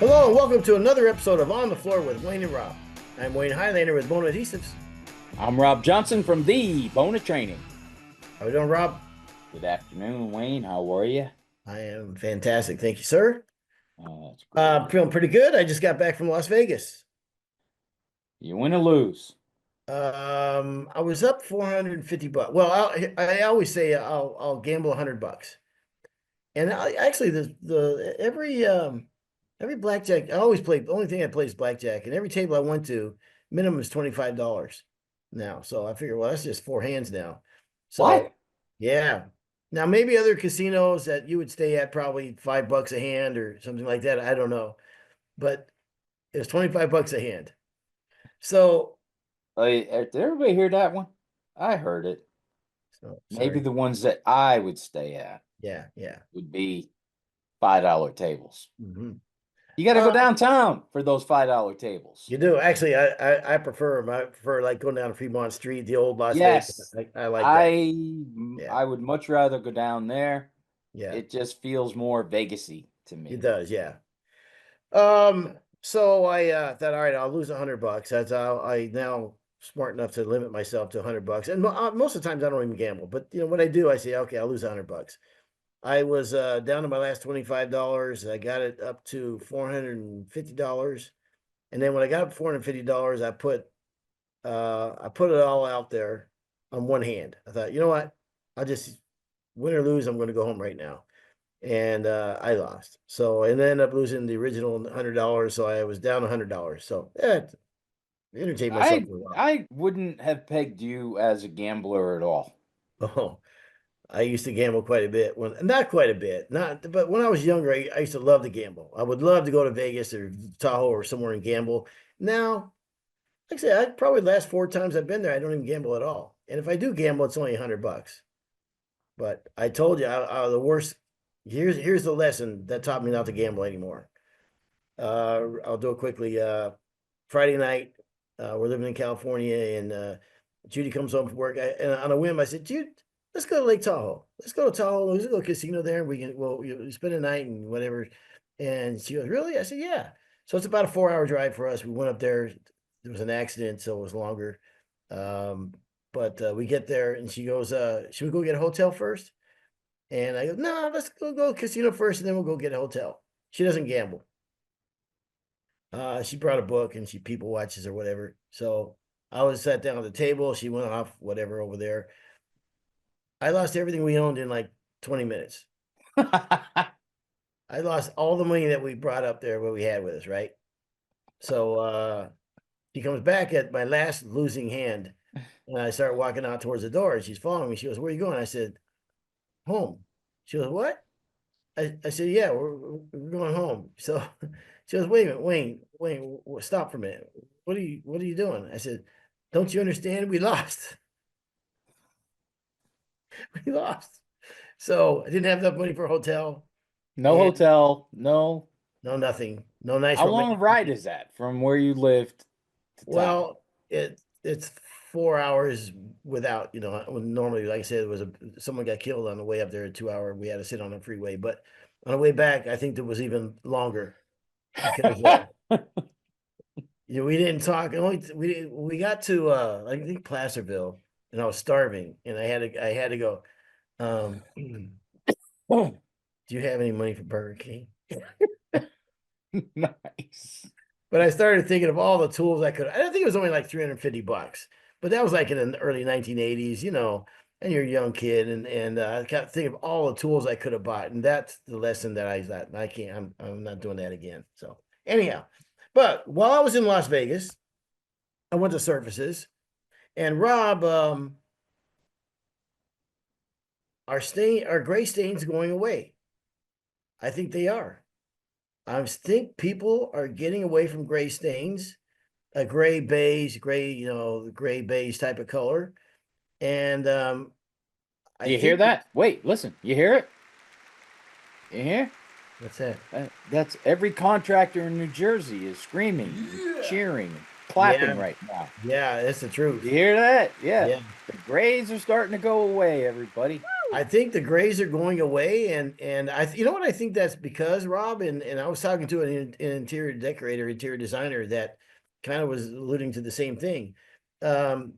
Hello and welcome to another episode of On the Floor with Wayne and Rob. I'm Wayne Highlander with Bona Adhesives. I'm Rob Johnson from the Bona Training. How we doing, Rob? Good afternoon, Wayne. How are you? I am fantastic. Thank you, sir. That's great. Feeling pretty good. I just got back from Las Vegas. You win or lose? I was up 450 bucks. Well, I always say I'll gamble $100. And I actually the every blackjack I always play. The only thing I play is blackjack, and every table I went to, minimum is $25 now. So I figure, well, that's just four hands now. So What? yeah. Now maybe other casinos that you would stay at probably $5 a hand or something like that. I don't know, but it was $25 a hand. So, Did everybody hear that one? I heard it. Maybe sorry. the ones that I would stay at Yeah, yeah. would be $5 tables. Hmm. You got to go downtown for those $5 tables. You do actually. I prefer them. I prefer like going down to Fremont Street, the old Las Vegas. Yes, I like that. I Yeah, I would much rather go down there. yeah. It just feels more Vegas-y to It me. does. Yeah. So I thought, all right, I'll lose $100. That's how I now smart enough to limit myself to $100. And most of the times I don't even gamble, but what I do, I say, okay, I'll lose $100. I was down to my last $25. I got it up to $450. And then when I got up to $450, I put it all out there on one hand. I thought, you know what? I'll just win or lose, I'm going to go home right now. And I lost. So I ended up losing the original $100. So I was down $100. So yeah, entertained myself I for a while. I wouldn't have pegged you as a gambler at all. Oh, I used to gamble quite a bit when not quite a bit, not but when I was younger, I used to love to gamble. I would love to go to Vegas or Tahoe or somewhere and gamble. Now, like I said, I probably the last four times I've been there, I don't even gamble at all. And if I do gamble, it's only $100. But I told you, the worst. Here's the lesson that taught me not to gamble anymore. I'll do it quickly. Friday night, we're living in California, and Judy comes home from work. And on a whim, I said, Jude, let's go to Lake Tahoe. Let's go to Tahoe. Let's go to a casino there, and we'll spend a night and whatever. And she goes, really? I said, yeah. So it's about a 4 hour drive for us. We went up there. There was an accident, so it was longer. Um, but we get there, and she goes, should we go get a hotel first? And I go, no, let's go casino first, and then we'll go get a hotel. She doesn't gamble. She brought a book and she people watches or whatever. So I was sat down at the table. She went off whatever over there. I lost everything we owned in like 20 minutes. I lost all the money that we brought up there, what we had with us, right? So she comes back at my last losing hand, and I start walking out towards the door. And she's following me. She goes, "Where are you going?" I said, "Home." She goes, "What?" I said, "Yeah, we're going home." So she goes, "Wait a minute, Wayne, stop for a minute. What are you doing?" I said, "Don't you understand? We lost. We lost." So I didn't have enough money for a hotel No and hotel, no. no nothing, no nice How long a romantic. ride is that from where you lived to Tahoe? Well, it's 4 hours without, normally, like I said, someone got killed on the way up there, a 2 hour. We had to sit on the freeway, but on the way back, I think it was even longer because we didn't talk. Only we got to I think Placerville, and I was starving, and I had to go. Do you have any money for Burger King? Nice. But I started thinking of all the tools I could. I don't think it was only like $350, but that was like in the early 1980s, and you're a young kid, and I kept thinking of all the tools I could have bought, and that's the lesson that I thought I can't. I'm not doing that again. So anyhow, but while I was in Las Vegas, I went to Surfaces, and Rob, our gray stains going away. I think they are. I think people are getting away from gray stains, a gray beige, the gray beige type of color. And I Do you hear think that? Wait, listen. You hear it? You hear? what's that? That's every contractor in New Jersey is screaming, and cheering, and clapping Yeah, right now. yeah, that's the You truth. hear that? Yeah. Yeah. The grays are starting to go away, everybody. I think the grays are going away, and you know what I think that's because, Rob, and I was talking to an interior decorator, interior designer that kind of was alluding to the same thing. Um,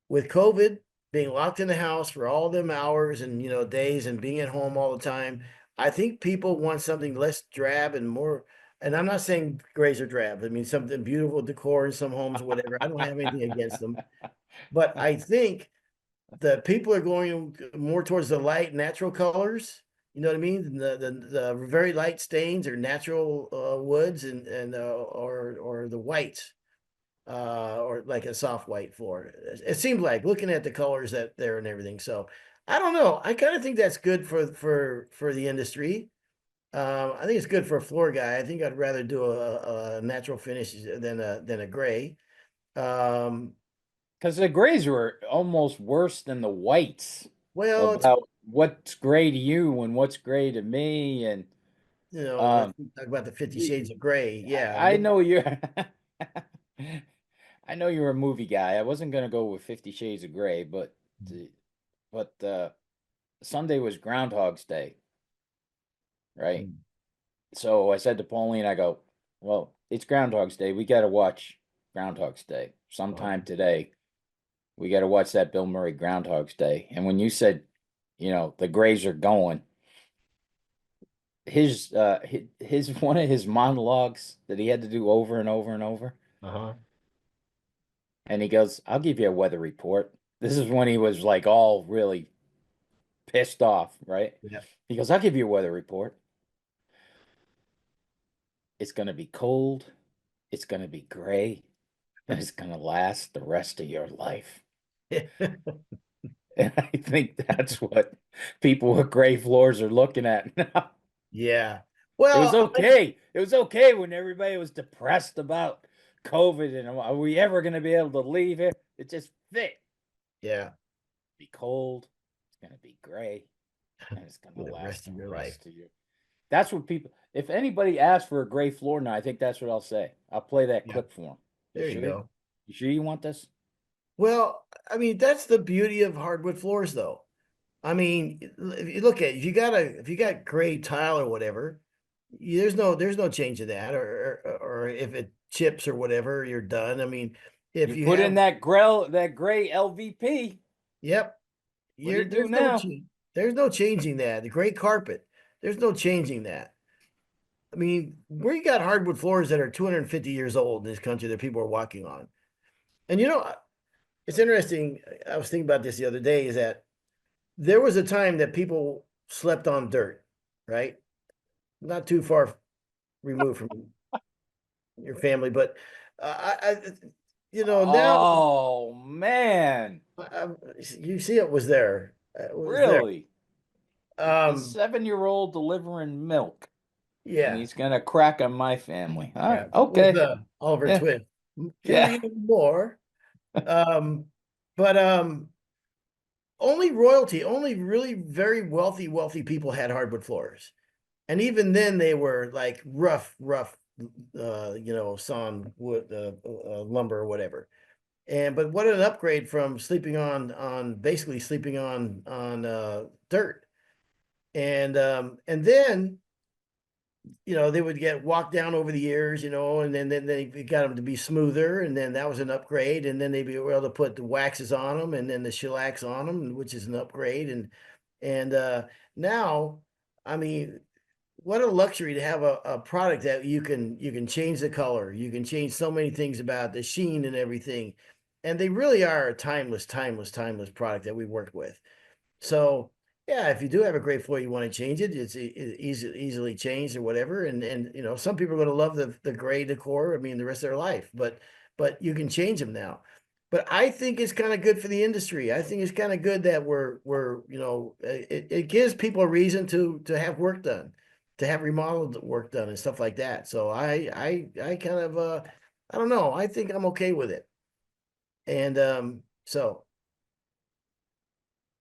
with COVID being locked in the house for all them hours and days and being at home all the time, I think people want something less drab and more. And I'm not saying grays are drab. I mean something beautiful decor in some homes or whatever. I don't have anything against them, but I think the people are going more towards the light natural colors. You know what I mean? The very light stains or natural woods and or the whites or like a soft white floor. It seems like looking at the colors that there and everything. So I don't know. I kind of think that's good for the industry. I think it's good for a floor guy. I think I'd rather do a natural finish than a gray. Um, Because the grays were almost worse than the whites well, it's about what's gray to you and what's gray to me. And let's um, talk about the 50 you, Shades of Gray. Yeah, I know you're, I know you're a movie guy. I wasn't gonna go with 50 Shades of Gray, but Sunday was Groundhog's Day, right? So I said to Pauline, I go, well, it's Groundhog's Day. We got to watch Groundhog's Day sometime today. We got to watch that Bill Murray Groundhog's Day. And when you said, the Grays are going, his one of his monologues that he had to do over and over and over, uh-huh. and he goes, "I'll give you a weather report." This is when he was like all really pissed off, right? Yeah. He goes, "I'll give you a weather report. It's going to be cold, it's going to be gray, and it's going to last the rest of your life." And I think that's what people with gray floors are looking at now. Yeah. It was Well, okay. It was okay when everybody was depressed about COVID and are we ever going to be able to leave here? It just fit. yeah, Be cold. It's going to be gray, and it's going to for the last rest the of your life. rest of your. That's what people. If anybody asks for a gray floor now, I think that's what I'll say. I'll play that Yeah. clip for them. You There you sure? go. You sure you want this? Well, I mean, that's the beauty of hardwood floors, though. I mean, if you look at if you got gray tile or whatever, there's no change in that, or if it chips or whatever, you're done. I mean, if You you put in have, that gray LVP. yep, What do you do there's no now? there's no changing that. The gray carpet, there's no changing that. I mean, we got hardwood floors that are 250 years old in this country that people are walking on. And it's interesting. I was thinking about this the other day, is that there was a time that people slept on dirt, right? Not too far removed from your family, but now Oh man, uh, you see it was there. really? The Um, 7-year-old delivering milk, and yeah, he's gonna crack on my family. All right, yeah, with okay, Oliver yeah, Twist. Kill yeah. you more. Um, but only royalty, only really very wealthy people had hardwood floors. And even then they were like rough, sawn wood, lumber or whatever. But what an upgrade from sleeping on basically sleeping on dirt. And then they would get walked down over the years, and then they got them to be smoother, and then that was an upgrade, and then they'd be able to put the waxes on them, and then the shellacs on them, which is an upgrade, and now, I mean, what a luxury to have a product that you can change the color, you can change so many things about the sheen and everything, and they really are a timeless product that we work with. So yeah, if you do have a great floor, you want to change it. It's easily changed or whatever. And some people are going to love the gray decor. I mean, the rest of their life, but you can change them now. But I think it's kind of good for the industry. I think it's kind of good that we're it gives people a reason to have work done, to have remodeled work done and stuff like that. So I kind of I don't know. I think I'm okay with it. And so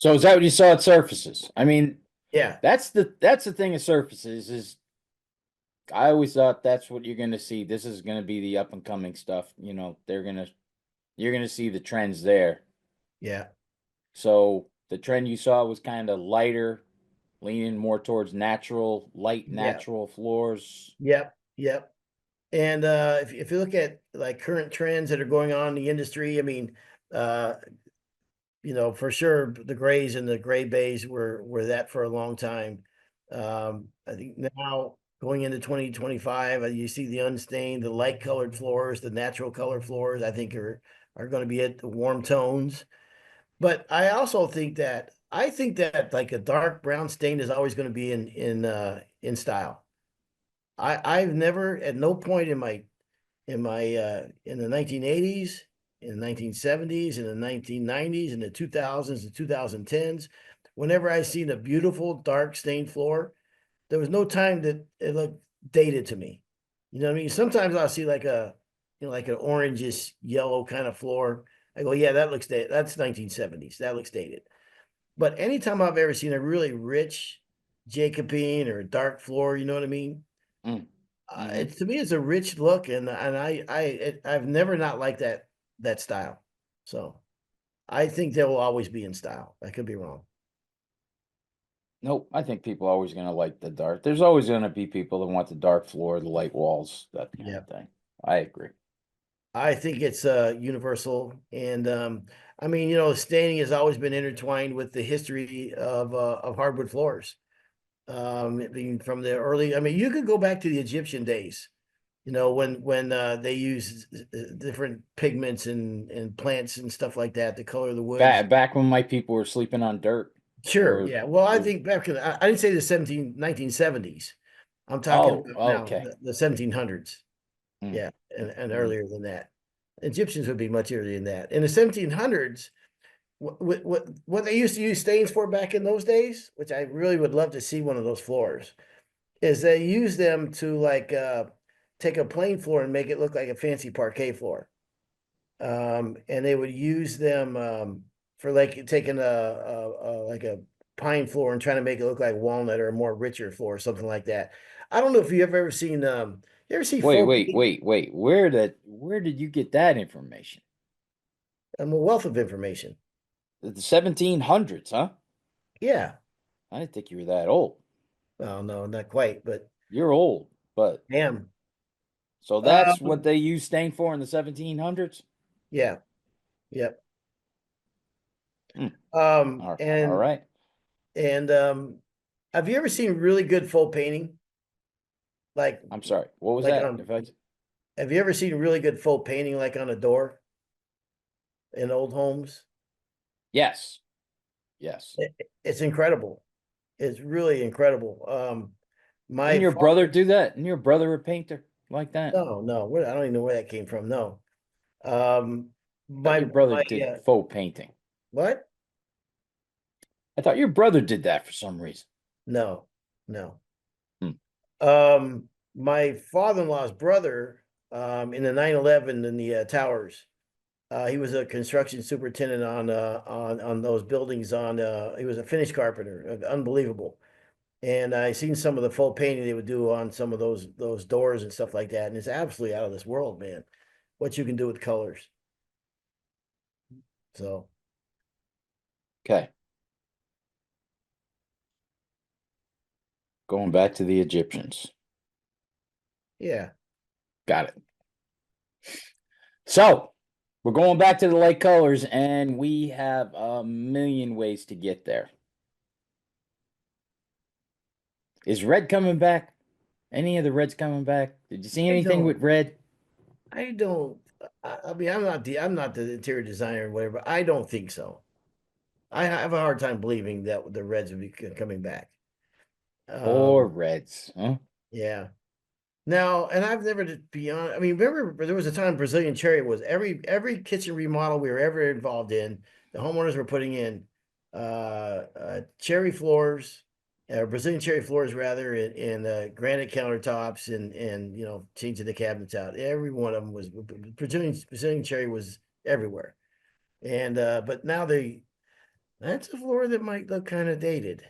So is that what you saw at surfaces? I mean, yeah, that's the thing at surfaces is I always thought that's what you're gonna see. This is gonna be the up and coming stuff. You're gonna see the trends there. yeah. So the trend you saw was kind of lighter, leaning more towards natural, light Yeah. natural floors. Yep. Yep. And if you look at like current trends that are going on in the industry, I mean, uh, for sure the grays and the gray bays were that for a long time. I think now going into 2025, you see the unstained, the light colored floors, the natural color floors, I think are going to be at the warm tones. But I think that like a dark brown stain is always going to be in style. I've never at no point in the 1980s, in the 1970s, in the 1990s, in the 2000s, the 2010s, whenever I seen a beautiful dark stained floor, there was no time that it looked dated to me. You know what I mean? Sometimes I'll see like an orangish yellow kind of floor. I go, yeah, that looks dated. That's 1970s. That looks dated. But anytime I've ever seen a really rich Jacobine or dark floor, you know what I mean? Mm. Hmm. To me, it's a rich look, and I've never not liked that style. So I think they will always be in style. I could be wrong. Nope, I think people are always going to like the dark. There's always going to be people that want the dark floor, the light walls, that kind Yeah, of thing. I agree. I think it's universal, and I mean, staining has always been intertwined with the history of hardwood floors. Being from the early, I mean, you could go back to the Egyptian days. When they use different pigments and plants and stuff like that to color the woods. Back when my people were sleeping on dirt, Sure, or yeah. Well, I or think back in I didn't say the 1970s. I'm talking oh, about now okay. the 1700s. Mm, Yeah, and mm. earlier than that. Egyptians would be much earlier than that. In the 1700s, what they used to use stains for back in those days, which I really would love to see one of those floors, is they use them to like take a plain floor and make it look like a fancy parquet floor. And they would use them for like taking like a pine floor and trying to make it look like walnut or a more richer floor or something like that. I don't know if you've ever seen you ever see Wait, faux wait, paint? wait, wait. Where did you get that information? I'm a wealth of information. The 1700s, huh? Yeah. I didn't think you were that old. Well, no, not quite, but You're old, but damn. so that's what Um, they used stain for in the 1700s? yeah, yep. Hmm. Um, All and right. and have you ever seen really good faux painting? Like I'm sorry. What was like that? on If I have you ever seen really good faux painting like on a door in old homes? Yes. Yes. It's incredible. It's really incredible. Didn't My your brother father, do that? Didn't your brother a painter like that? no, no, I don't even know where that came from. No. Um, I thought my your brother my did faux painting. what? I thought your brother did that for some reason. No, no. Hmm. My father-in-law's brother, in the 9/11 in the towers, he was a construction superintendent on those buildings. He was a finish carpenter, unbelievable. And I seen some of the faux painting they would do on some of those doors and stuff like that, and it's absolutely out of this world, man. What you can do with colors. So Okay. Going back to the Egyptians. yeah, Got it. So we're going back to the light colors, and we have a million ways to get there. Is red coming back? Any of the reds coming back? Did you see I anything don't, with red? I don't. I mean, I'm not the interior designer or whatever. I don't think so. I have a hard time believing that the Reds would be coming back. Or Um, reds? Huh? yeah. Now, and I've never, to be honest, I mean, remember there was a time Brazilian cherry was every kitchen remodel we were ever involved in, the homeowners were putting in cherry floors, Brazilian cherry floors rather, and granite countertops and changing the cabinets out. Every one of them was Brazilian cherry was everywhere. And but now that's a floor that might look kind of dated.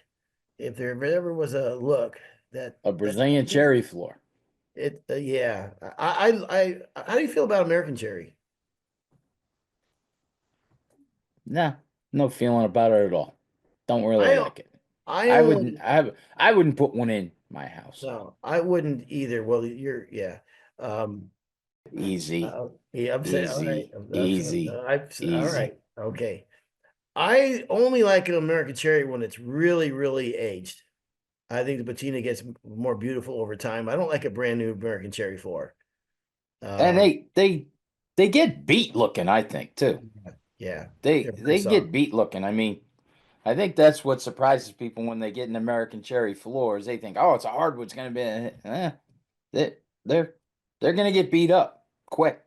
If there ever was a look A that's Brazilian cherry floor. yeah. How do you feel about American cherry? Nah, no feeling about it at all. Don't really I like it. I I wouldn't only I wouldn't put one in my house. no, I wouldn't either. Well, you're yeah. Um, Easy, yeah, I'm saying all right. easy, easy, All easy. right. Okay. I only like an American cherry when it's really, really aged. I think the patina gets more beautiful over time. I don't like a brand new American cherry floor. And Um, they get beat looking, I think, too. yeah, They they're very they soft. get beat looking. I mean, I think that's what surprises people when they get an American cherry floors. They think, oh, it's a hardwood, it's gonna be they they're they're gonna get beat up quick.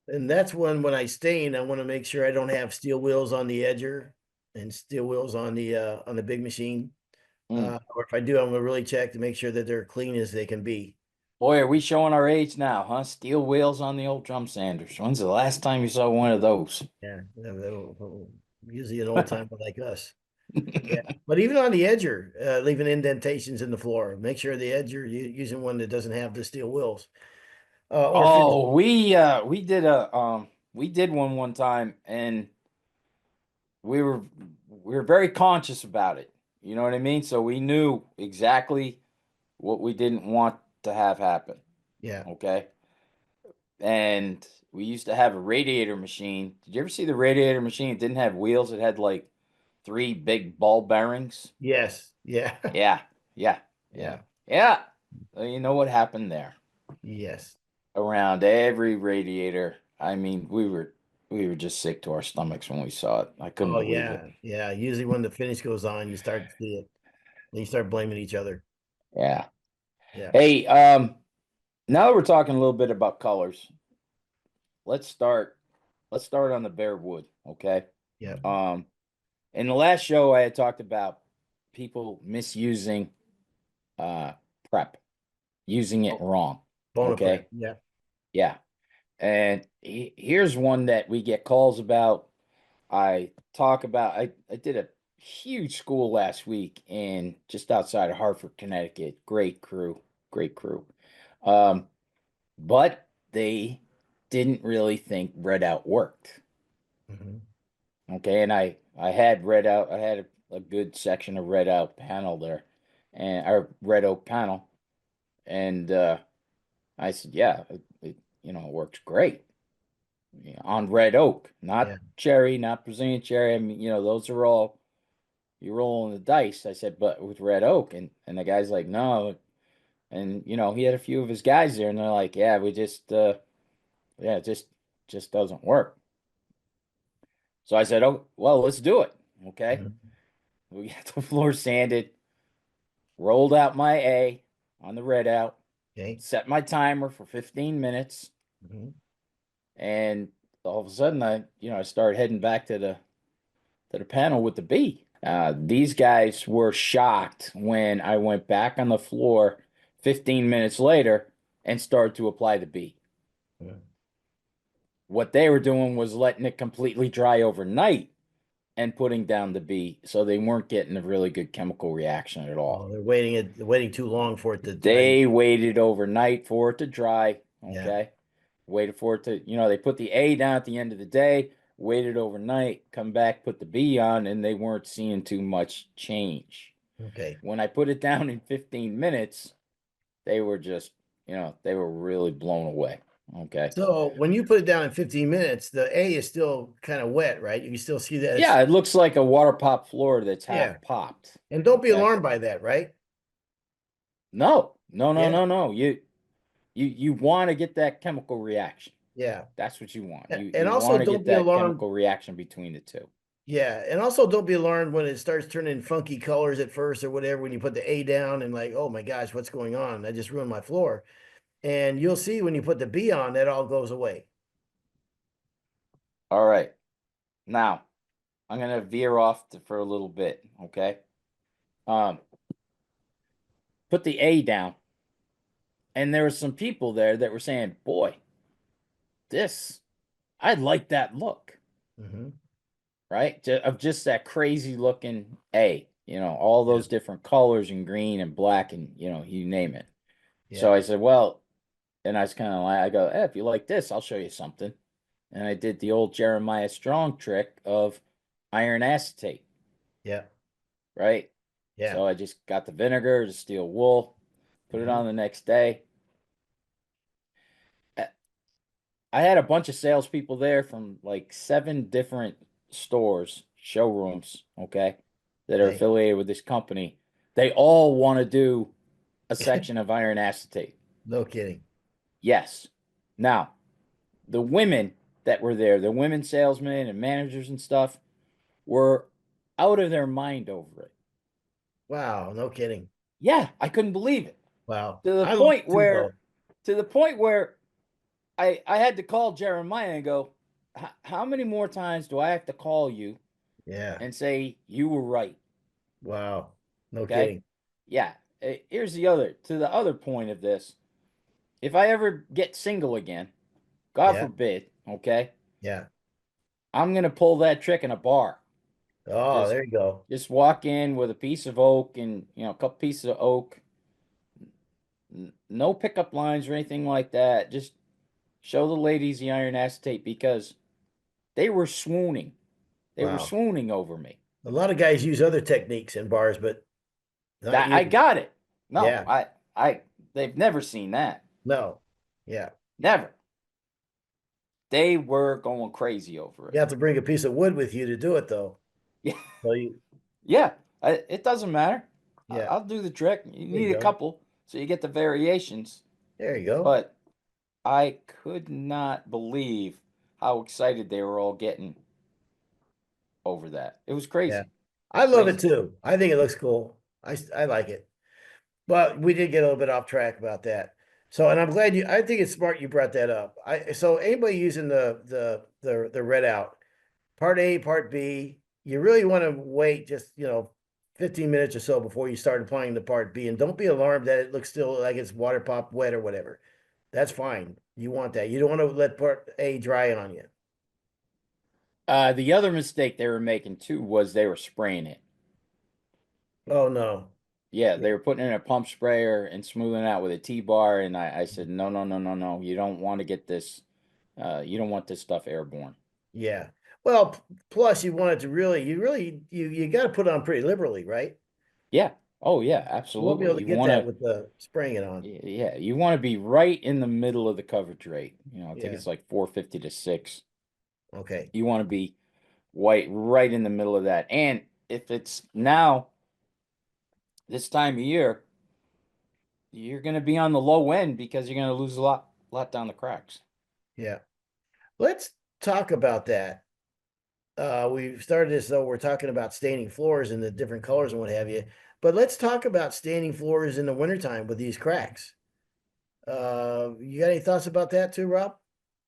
And that's when I stain, I want to make sure I don't have steel wheels on the edger and steel wheels on the big machine. Mm. Or if I do, I'm gonna really check to make sure that they're clean as they can be. Boy, are we showing our age now, huh? Steel wheels on the old drum sanders. When's the last time you saw one of those? Yeah, usually an old timer like us. Yeah, but even on the edger, leaving indentations in the floor. Make sure the edger using one that doesn't have the steel wheels. Or finish. Oh, we did one time, and we were very conscious about it. You know what I mean? So we knew exactly what we didn't want to have happen. Yeah. Okay. And we used to have a radiator machine. Did you ever see the radiator machine? It didn't have wheels. It had like three big ball bearings. Yes. Yeah. Yeah. Yeah. Yeah. Yeah. Yeah. Well, you know what happened there? Yes. Around every radiator. I mean, we were just sick to our stomachs when we saw it. I couldn't Oh believe it. yeah. Yeah. Usually when the finish goes on, you start to see it. Then you start blaming each other. Yeah. Yeah. Hey, now that we're talking a little bit about colors, let's start let's start on the bare wood, okay? Yeah. Um, in the last show I had talked about people misusing uh prep, using it Oh, wrong, Bona prep. okay? Yeah. Yeah. And here's one that we get calls about. I did a huge school last week in just outside of Hartford, Connecticut. Great crew, great crew. Um, but they didn't really think red out worked. Hmm. Okay, and I had red out. I had a good section of red out panel there, and our red oak panel, and I said, yeah, it works great. On red oak, Yeah. not cherry, not Brazilian cherry. I mean, those are all you're rolling the dice. I said, but with red oak, and the guy's like, no, and he had a few of his guys there, and they're like, yeah, we just yeah, it just doesn't work. So I said, oh well, let's do it. Okay, Hmm. we got the floor sanded, rolled out my A on the red out, Okay. set my timer for 15 minutes, Hmm. and all of a sudden I started heading back to the panel with the B. These guys were shocked when I went back on the floor 15 minutes later and started to apply the B. What they were doing was letting it completely dry overnight and putting down the B, so they weren't getting a really good chemical reaction at Oh, all. they're waiting too long for it to dry. They waited overnight for it to dry, Yeah. okay? Waited for it to, they put the A down at the end of the day, waited overnight, come back, put the B on, and they weren't seeing too much change. Okay. When I put it down in 15 minutes, they were just, they were really blown away. Okay. So when you put it down in 15 minutes, the A is still kind of wet, right? You can still see that it's Yeah, it looks like a water pop floor that's yeah. half popped. And don't be Okay. alarmed by that, right? No, no, no, Yeah. no, no. You want to get that chemical reaction. Yeah. That's what you want. And You also want to don't get be that alarmed. chemical reaction between the two. Yeah. And also don't be alarmed when it starts turning funky colors at first or whatever, when you put the A down and like, oh my gosh, what's going on? I just ruined my floor. And you'll see when you put the B on, that all goes away. All right. Now, I'm gonna veer off for a little bit, okay? Um, put the A down, and there were some people there that were saying, "Boy, this, I like that look." Hmm. Right? Of just that crazy looking A, all Yeah. those different colors and green and black and you name it. So Yeah. I said, well, and I was kind of like, I go, if you like this, I'll show you something. And I did the old Jeremiah Strong trick of iron acetate. Yeah. right? Yeah. So I just got the vinegar, the steel wool, put it Mhm. on the next day. Uh, I had a bunch of salespeople there from like 7 different stores, showrooms, okay, that are Okay. affiliated with this company. They all want to do a section of iron acetate. No kidding. Yes. Now, the women that were there, the women salesmen and managers and stuff, were out of their mind over it. Wow. No kidding. Yeah, I couldn't believe it. Wow. To the I love point it too, where though. to the point where I had to call Jeremiah and go, how many more times do I have to call you Yeah. and say you were right? Wow. No Okay? kidding. Yeah. Here's the other to the other point of this. If I ever get single again, God Yeah. forbid, okay, Yeah. I'm gonna pull that trick in a bar. Oh, Just there you go. just walk in with a piece of oak and a couple pieces of oak. No pickup lines or anything like that. Just show the ladies the iron acetate because they were swooning. They were Wow. swooning over me. A lot of guys use other techniques in bars, but not That I you. got it. No, Yeah. I they've never seen that. No. Yeah. Never. They were going crazy over You it. have to bring a piece of wood with you to do it, though. Yeah, So you, yeah. It doesn't matter. yeah. I'll do the trick. You There you need a go. couple so you get the variations. There you go. But I could not believe how excited they were all getting over that. It was Yeah. crazy. I love it Crazy. too. I think it looks cool. I like it. But we did get a little bit off track about that. So, and I'm glad you. I think it's smart you brought that up. So anybody using the red out part A, part B, you really want to wait just 15 minutes or so before you start applying the part B, and don't be alarmed that it looks still like it's water pop wet or whatever. That's fine. You want that. You don't want to let part A dry on you. The other mistake they were making too was they were spraying it. Oh no. Yeah, Yeah. they were putting in a pump sprayer and smoothing it out with a T-bar, and I said, no, no, no, no, no. You don't want to get this. You don't want this stuff airborne. Yeah. Well, plus you want it to really, you got to put it on pretty liberally, right? Yeah. Oh, yeah, You won't be absolutely. able to You get want that to, with the spraying it on. yeah, you want to be right in the middle of the coverage rate. I think Yeah. it's like 450 to 6. Okay. You want to be white right in the middle of that. And if it's now this time of year, you're going to be on the low end because you're going to lose lot down the cracks. Yeah. Let's talk about that. We started this though. We're talking about staining floors in the different colors and what have you. But let's talk about staining floors in the wintertime with these cracks. You got any thoughts about that too, Rob?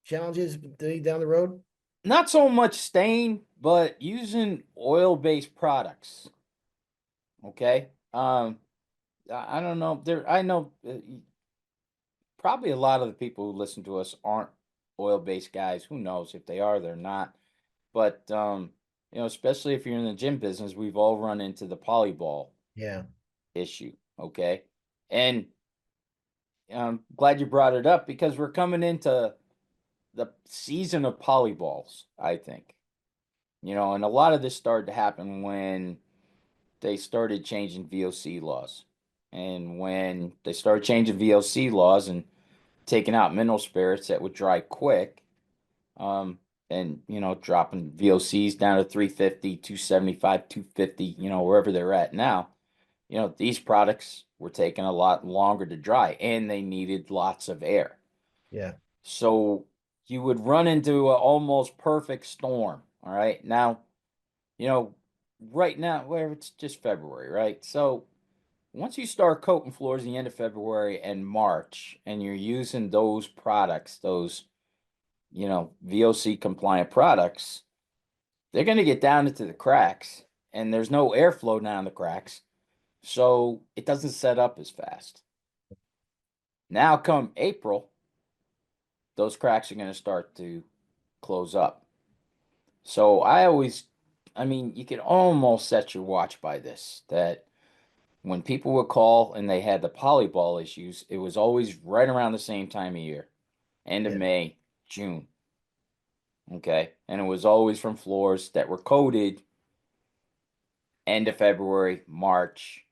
Challenges down the road? Not so much stain, but using oil-based products. Okay. I don't know. I know probably a lot of the people who listen to us aren't oil-based guys. Who knows if they are, they're not. But especially if you're in the gym business, we've all run into the polyball Yeah. issue. Okay. And I'm glad you brought it up because we're coming into the season of polyballs, I think. And a lot of this started to happen when they started changing VOC laws. And when they started changing VOC laws and taking out mineral spirits that would dry quick, and dropping VOCs down to 350, 275, 250, wherever they're at now, these products were taking a lot longer to dry and they needed lots of air. Yeah. So you would run into an almost perfect storm. All right. Now, you know, right now, where it's just February, right? So once you start coating floors the end of February and March, and you're using those products, those, VOC compliant products, they're going to get down into the cracks, and there's no airflow down the cracks. So it doesn't set up as fast. Now, come April, those cracks are going to start to close up. So I mean, you could almost set your watch by this that when people would call and they had the polyball issues, it was always right around the same time of year, end of Yeah. May, June. Okay. And it was always from floors that were coated end of February, March,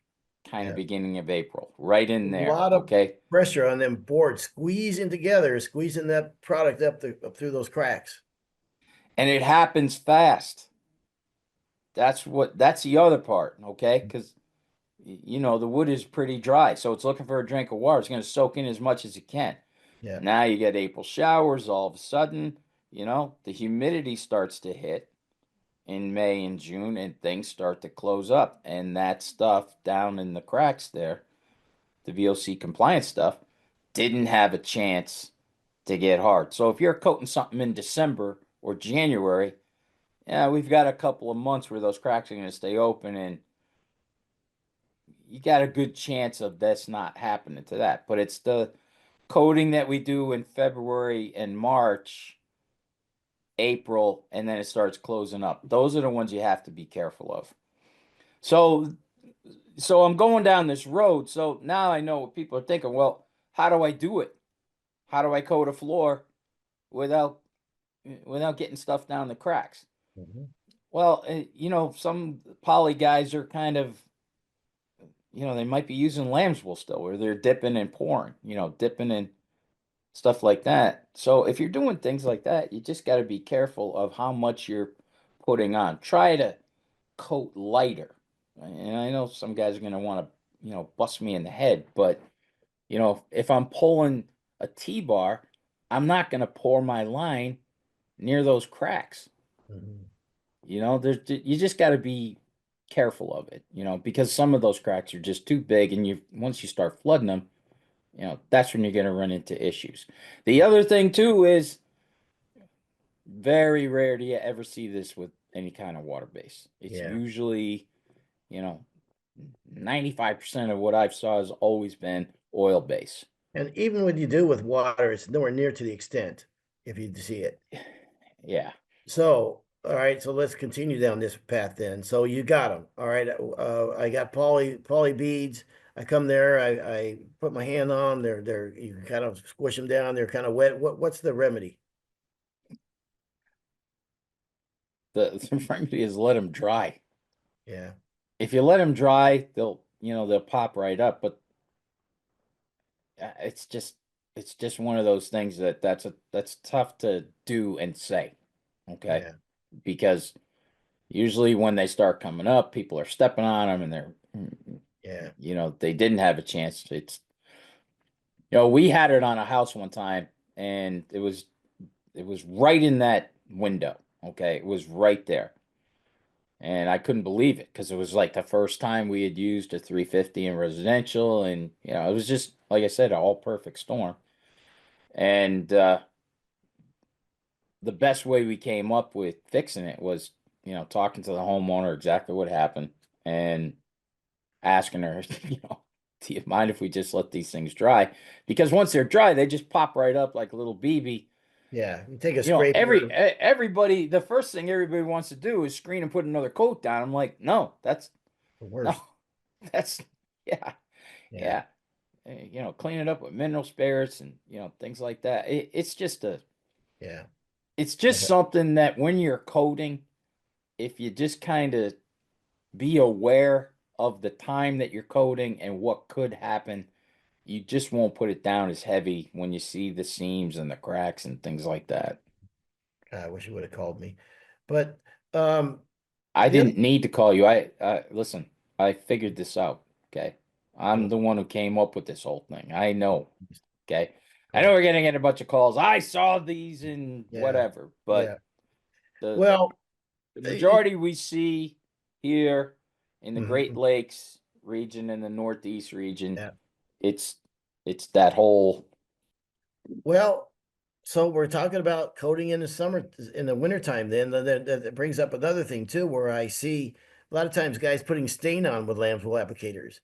kind of Yeah. beginning of April, right in A there. lot of Okay. pressure on them boards, squeezing together, squeezing that product up through those cracks. And it happens fast. That's the other part. Okay. Because, the wood is pretty dry. So it's looking for a drink of water. It's going to soak in as much as it can. Yeah. Now you get April showers. All of a sudden, the humidity starts to hit in May and June, and things start to close up. And that stuff down in the cracks there, the VOC compliance stuff, didn't have a chance to get hard. So if you're coating something in December or January, yeah, we've got a couple of months where those cracks are going to stay open, and you got a good chance of this not happening to that. But it's the coating that we do in February and March, April, and then it starts closing up. Those are the ones you have to be careful of. So so I'm going down this road. So now I know what people are thinking. Well, how do I do it? How do I coat a floor without getting stuff down the cracks? Mhm. Well, some poly guys are kind of, they might be using lamb's wool still, or they're dipping and pouring, dipping and stuff like that. So if you're doing things like that, you just got to be careful of how much you're putting on. Try to coat lighter. And I know some guys are going to want to, bust me in the head, but if I'm pulling a T-bar, I'm not going to pour my line near those cracks. Mhm. You just got to be careful of it, because some of those cracks are just too big, and once you start flooding them, that's when you're going to run into issues. The other thing too is very rare do you ever see this with any kind of water base. It's Yeah. usually, you know, 95% of what I've saw has always been oil base. And even what you do with water, it's nowhere near to the extent if you see it. Yeah. So, all right, so let's continue down this path then. So you got them. All right. I got poly beads. I come there, I put my hand on them. You can kind of squish them down. They're kind of wet. What's the remedy? The remedy is let them dry. Yeah. If you let them dry, they'll pop right up, but it's just one of those things that's tough to do and say. Okay? Yeah. Because usually when they start coming up, people are stepping on them, and Yeah. they didn't have a chance. We had it on a house one time, and it was right in that window. Okay, it was right there, and I couldn't believe it because it was like the first time we had used a 350 in residential, and it was just like I said, an all perfect storm. And the best way we came up with fixing it was, talking to the homeowner exactly what happened, and asking her, do you mind if we just let these things dry? Because once they're dry, they just pop right up like a little BB. Yeah. You take a scraper. Everybody, the first thing everybody wants to do is screen and put another coat down. I'm like, no, The no, worst. that's yeah, Yeah. yeah. Clean it up with mineral spirits and things like that. Yeah. It's just something that when you're coating, if you just kind of be aware of the time that you're coating and what could happen, you just won't put it down as heavy when you see the seams and the cracks and things like that. I wish you would have called me. But um I the other didn't need to call you. I listen, I figured this out. Okay. I'm oh, the one who came up with this whole thing. I know. Okay. I know good. we're getting a bunch of calls. I saw these and Yeah. whatever, but Yeah. the Well, the it, majority we see here in the Great mhm, Lakes region and the Northeast region, yeah. it's it's that whole Well, so we're talking about coating in the summer, in the wintertime, then that brings up another thing too, where I see a lot of times guys putting stain on with lamb's wool applicators.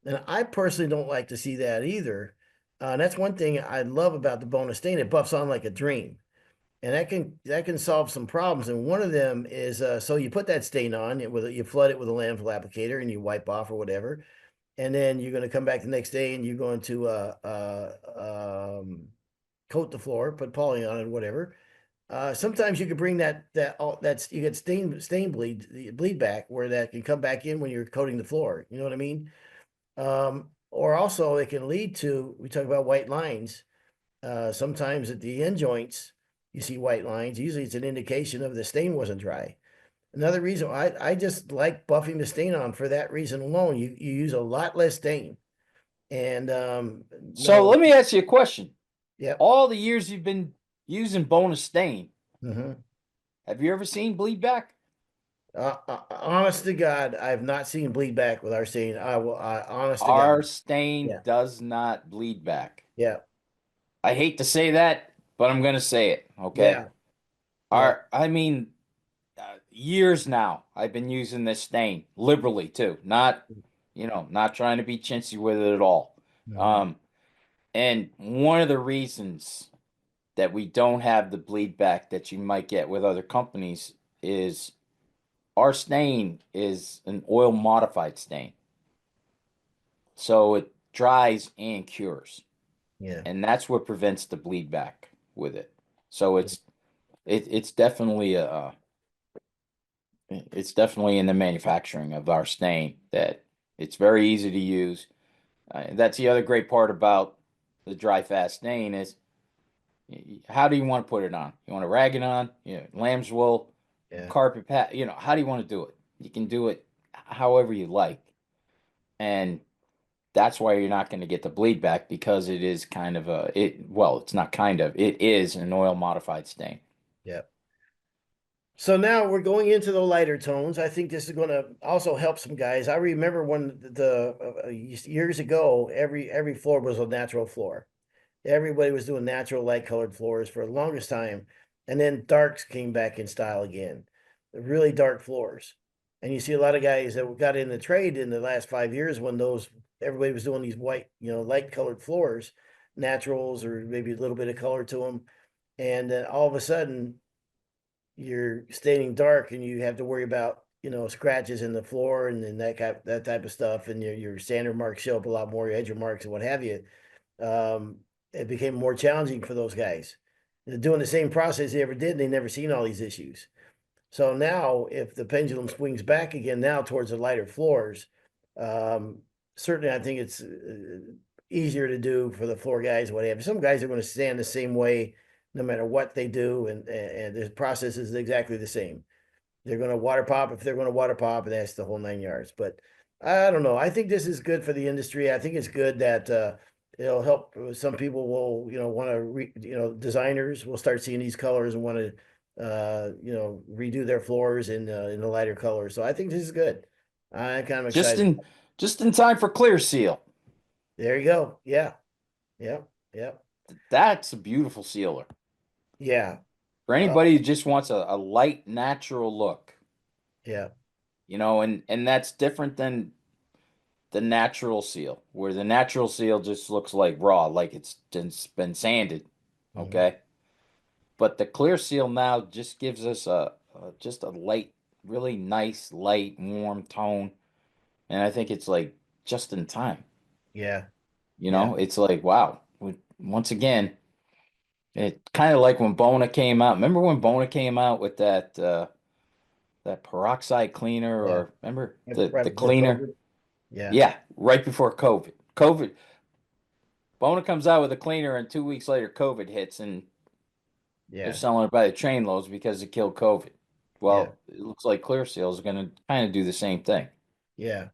And I personally don't like to see that either. And that's one thing I love about the Bona stain. It buffs on like a dream. And that can solve some problems. And one of them is so you put that stain on it with you flood it with a lamb's wool applicator and you wipe off or whatever. And then you're going to come back the next day and you're going to coat the floor, put poly on it, whatever. Sometimes you could bring that's you get stain bleed the bleed back where that can come back in when you're coating the floor. You know what I mean? Or also it can lead to, we talk about white lines. Sometimes at the end joints you see white lines. Usually it's an indication of the stain wasn't dry. Another reason I just like buffing the stain on for that reason alone. You use a lot less stain, and not So only, let me ask you a question. yep. All the years you've been using bonus stain, Hmm. have you ever seen bleed back? Honest to God, I've not seen bleed back with our stain. Honest to God, Our stain yeah, does not bleed back. yeah, I hate to say that, but I'm gonna say it. Okay. yeah, yeah. I mean, years now I've been using this stain liberally too. Not, not trying to be chintzy with it at all. Hmm. Um, and one of the reasons that we don't have the bleed back that you might get with other companies is our stain is an oil modified stain. So it dries and cures. Yeah, And that's what prevents the bleed back with it. So it's definitely it's definitely in the manufacturing of our stain that it's very easy to use. That's the other great part about the dry fast stain is how do you want to put it on? You want to rag it on? Lamb's wool, yeah, carpet pat. How do you want to do it? You can do it however you like, and that's why you're not going to get the bleed back because it is kind of well, it's not kind of, it is an oil modified stain. yeah. So now we're going into the lighter tones. I think this is going to also help some guys. I remember when years ago, every floor was a natural floor. Everybody was doing natural light colored floors for the longest time. And then darks came back in style again, the really dark floors. And you see a lot of guys that got in the trade in the last 5 years when those everybody was doing these white, light colored floors, naturals or maybe a little bit of color to them. And then all of a sudden you're staining dark and you have to worry about, scratches in the floor and then that type of stuff. And your standard marks show up a lot more, your edge marks and what have you. um, it became more challenging for those guys. They're doing the same process they ever did, and they never seen all these issues. So now, if the pendulum swings back again now towards the lighter floors, um, certainly I think it's easier to do for the floor guys. What have you. Some guys are going to stand the same way no matter what they do, and the process is exactly the same. They're going to water pop if they're going to water pop, and that's the whole 9 yards. But I don't know. I think this is good for the industry. I think it's good that it'll help. Some people will, want to, designers will start seeing these colors and want to, redo their floors in the lighter colors. So I think this is good. I'm kind of Just excited. in just in time for clear seal. There you go. Yeah. Yeah. Yeah. That's a beautiful sealer. Yeah. For Uh, anybody who just wants a light, natural look, yeah. and that's different than the natural seal, where the natural seal just looks like raw, like it's been sanded. Hmm. Okay. But the clear seal now just gives us just a light, really nice, light, warm tone. And I think it's like just in time. Yeah. Yeah. It's like, wow. Once again, it kind of like when Bona came out. Remember when Bona came out with that peroxide cleaner, Yeah. or remember Right, the right the before cleaner? COVID. Yeah. Yeah, right before COVID. Bona comes out with a cleaner, and 2 weeks later, COVID hits, and they're Yeah. selling it by the trainloads because it killed COVID. Yeah. Well, it looks like Clear Seal is going to kind of do the same thing, Yeah.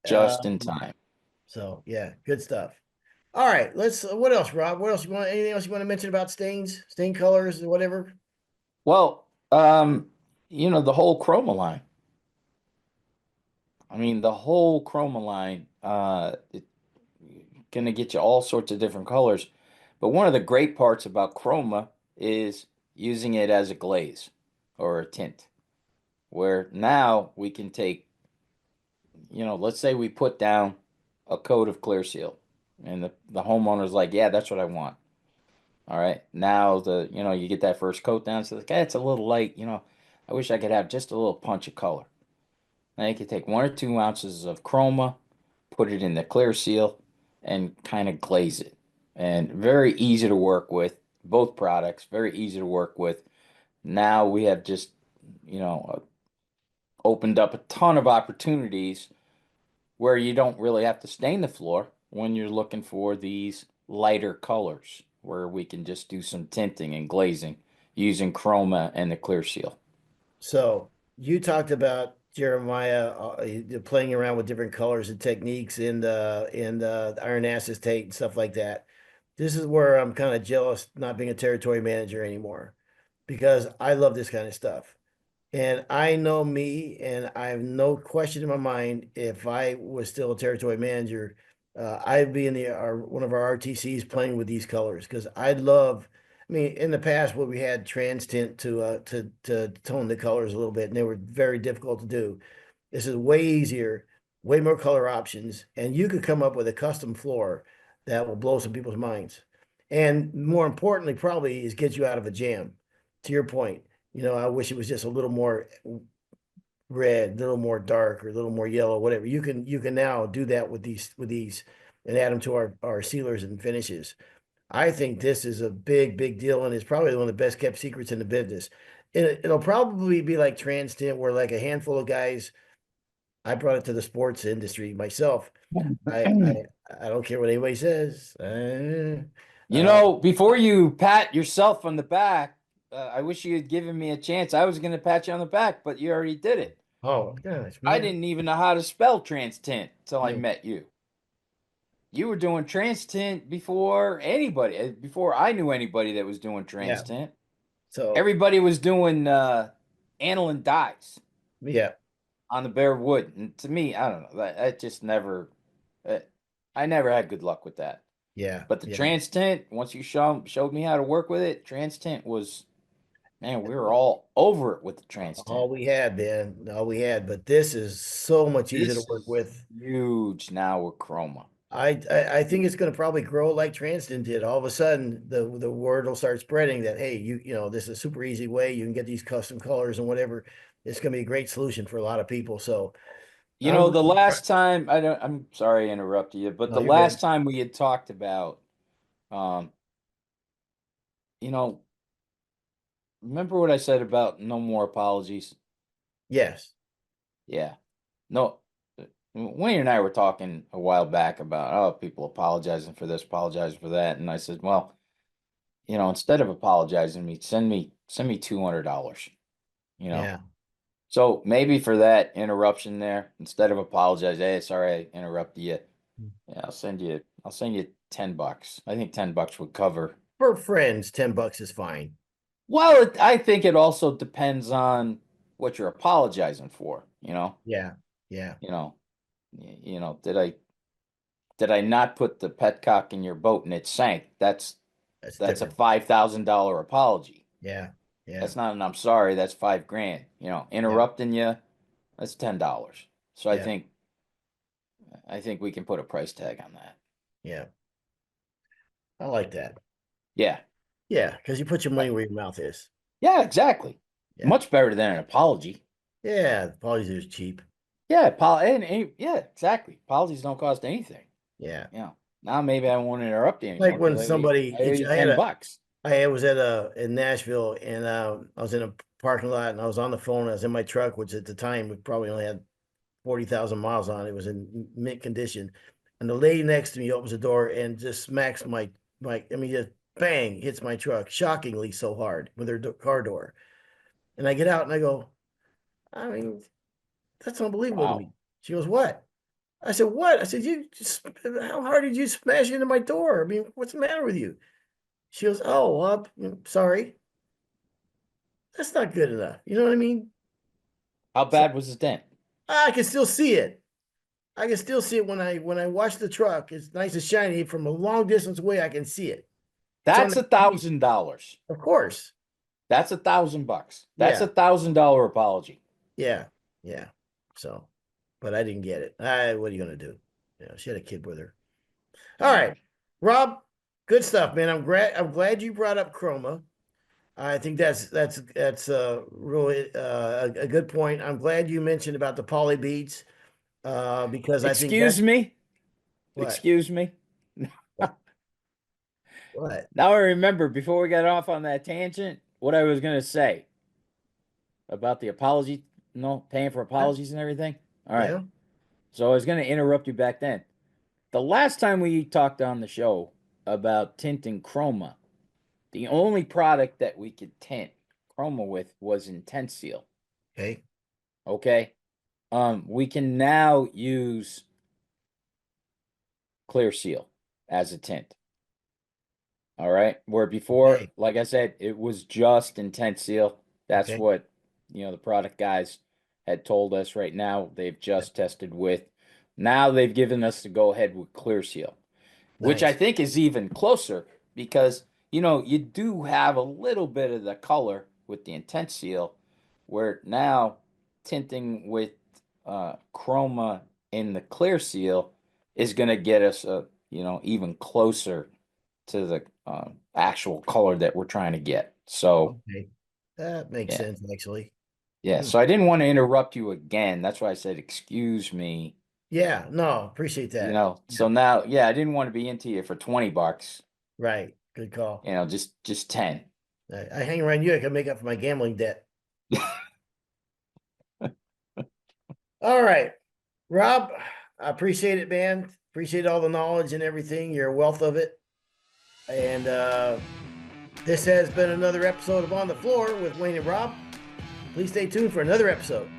just in time. So yeah, good stuff. All right, let's. What else, Rob? What else you want? Anything else you want to mention about stains, stain colors, or whatever? Well, the whole chroma line. I mean, the whole chroma line, it's gonna get you all sorts of different colors. But one of the great parts about chroma is using it as a glaze or a tint, where now we can take, let's say we put down a coat of clear seal, and the homeowner's like, yeah, that's what I want. All right. Now you get that first coat down, so like, it's a little light, I wish I could have just a little punch of color. Now you can take 1 or 2 ounces of chroma, put it in the clear seal, and kind of glaze it. And very easy to work with. Both products, very easy to work with. Now we have just, opened up a ton of opportunities where you don't really have to stain the floor when you're looking for these lighter colors, where we can just do some tinting and glazing using chroma and the clear seal. So you talked about Jeremiah playing around with different colors and techniques in iron acetate and stuff like that. This is where I'm kind of jealous not being a territory manager anymore because I love this kind of stuff. And I know me, and I have no question in my mind if I was still a territory manager, I'd be in one of our RTCs playing with these colors because I'd love. I mean, in the past, what we had trans tint to tone the colors a little bit, and they were very difficult to do. This is way easier, way more color options, and you could come up with a custom floor that will blow some people's minds. And more importantly, probably is get you out of a jam. To your point, I wish it was just a little more red, a little more dark, or a little more yellow, whatever. You can now do that with these and add them to our sealers and finishes. I think this is a big, big deal, and it's probably one of the best kept secrets in the business. It'll probably be like trans tint, where like a handful of guys. I brought it to the sports industry myself. I I I don't care what anybody says. Before you pat yourself on the back, I wish you had given me a chance. I was going to pat you on the back, but you already did it. Oh gosh, I man. didn't even know how to spell trans tint till I Yeah. met you. You were doing trans tint before anybody, before I knew anybody that was doing trans Yeah. tint. So Everybody was doing aniline dyes yeah, on the bare wood. And to me, I don't know, that just never, uh, I never had good luck with that. yeah, But the yeah. trans tint, once you showed me how to work with it, trans tint was, man, we were all over it with the trans tint. All we had, man. All we had. But this is so much easier to This work is with. huge now with chroma. I think it's going to probably grow like Transton did. All of a sudden, the word will start spreading that hey, this is a super easy way you can get these custom colors and whatever. It's going to be a great solution for a lot of people. So I'm The really last time I'm sorry I interrupted you, but no, the you're good. last time we had talked about, um, you know, remember what I said about no more apologies? Yes. Yeah. No, Wayne and I were talking a while back about, oh, people apologizing for this, apologizing for that. And I said, well, instead of apologizing to me, send me $200, you know. Yeah. So maybe for that interruption there, instead of apologize, hey, sorry I interrupted you. Yeah, I'll send you $10. I think $10 would cover. For friends, $10 is fine. Well, I think it also depends on what you're apologizing for, Yeah. Yeah. you know, did I not put the petcock in your boat and it sank? That's That's a different. $5,000 apology. Yeah. Yeah. That's not an I'm sorry, that's 5 grand. Yeah. Interrupting you, that's $10. So I Yeah. think I think we can put a price tag on that. Yeah. I like that. Yeah. Yeah, because you put your Uh, money where your mouth is. Yeah, exactly. Yeah. Much better than an apology. Yeah. Apologies is cheap. Yeah, yeah, exactly. Apologies don't cost anything. Yeah. Now maybe I won't interrupt you Like anymore when because somebody, I owe you I had 10 a, bucks. I was at in Nashville and I was in a parking lot and I was on the phone. I was in my truck, which at the time we probably only had 40,000 miles on it. It was in mint condition. And the lady next to me opens the door and just smacks I mean, just bang, hits my truck shockingly so hard with her car door. And I get out and I go, I mean, that's unbelievable to Wow. me. She goes, what? I said, what? I said, how hard did you smash into my door? I mean, what's the matter with you? She goes, oh, well, sorry. That's not good enough. You know what I mean? How So bad was the dent? I can still see it. I can still see it when I watch the truck. It's nice and shiny from a long distance away. I can see it. It's on That's the a TV, $1,000. of course. That's $1,000. That's a Yeah, $1,000 apology. yeah, yeah. So, but I didn't get it. What are you gonna do? She had a kid with her. All Yeah. right, Rob. Good stuff, man. I'm glad you brought up Chroma. I think that's really a good point. I'm glad you mentioned about the poly beads because I think Excuse that's me. what Excuse me. what Now I remember before we got off on that tangent what I was gonna say. about the apology, no, paying for Yeah. apologies and everything? All right. Yeah. So I was going to interrupt you back then. The last time we talked on the show about tinting chroma, the only product that we could tint chroma with was Intense Seal. Okay. Okay. We can now use Clear Seal as a tint. All right. Where before, Okay. like I said, it was just Intense Seal. That's Okay. what, the product guys had told us. Right now, they've just tested with. Now they've given us the go ahead with Clear Seal, which I Nice. think is even closer because, you do have a little bit of the color with the Intense Seal, where now tinting with chroma in the Clear Seal is going to get us even closer to the actual color that we're trying to get. So Okay. That makes yeah, sense, actually. yeah. Hmm. So I didn't want to interrupt you again. That's why I said excuse me. Yeah. No, appreciate that. So Yeah. now, yeah, I didn't want to be into you for $20. Right. Good call. Just 10. I hang around you. I can make up for my gambling debt. All right. Rob, I appreciate it, man. Appreciate all the knowledge and everything. You're a wealth of it. And this has been another episode of On the Floor with Wayne and Rob. Please stay tuned for another episode.